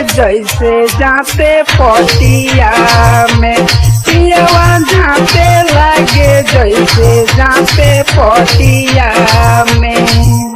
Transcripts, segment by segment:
जैसे जाते पटिया में। पियवा जाते लागे जैसे जाते पटिया में।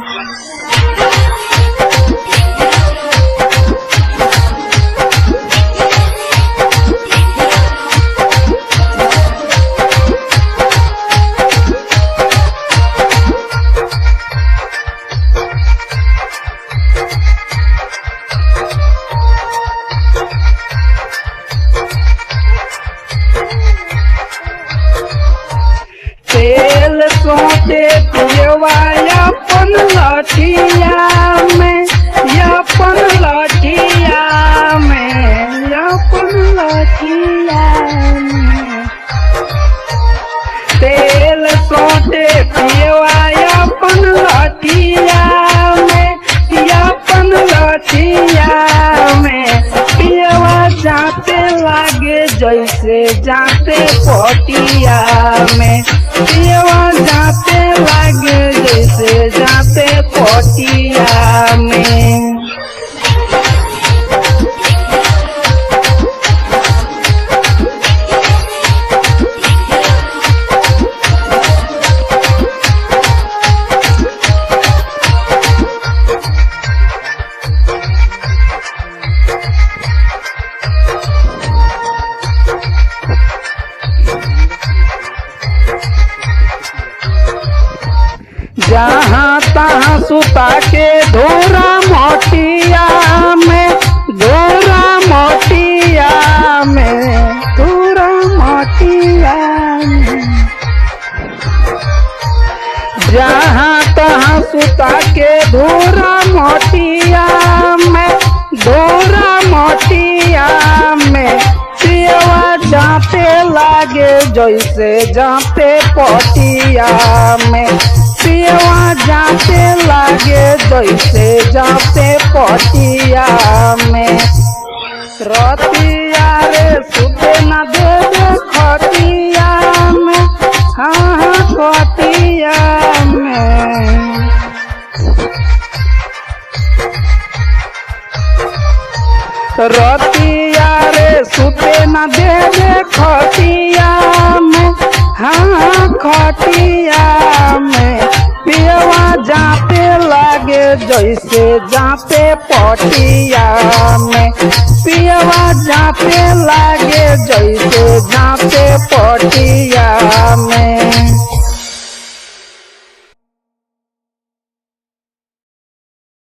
तेल सोते पियवा अपन लठिया में, अपन लठिया में, अपन लठिया में। तेल सोते पियवा अपन लठिया में, अपन लठिया में। पियवा जाते लागे जैसे जाते पटिया में। पियवा जाते लागे जैसे जाते पटिया में। जहाँ तहाँ सुता के धोरा मोटिया में, धोरा मोटिया में, धोरा मोटिया में। जहाँ तहाँ सुता के धोरा मोटिया में, धोरा मोटिया में। पियवा जाते लागे जैसे जाते पटिया में। पियवा जाते लागे जैसे जाते पटिया में। रतिया रे सुते न दे खटिया में, हाँ खटिया में। रतिया रे सुते न दे खटिया में, हाँ खटिया में। पियवा जाते लागे जैसे जाते पटिया में। पियवा जाते लागे जैसे जाते पटिया में।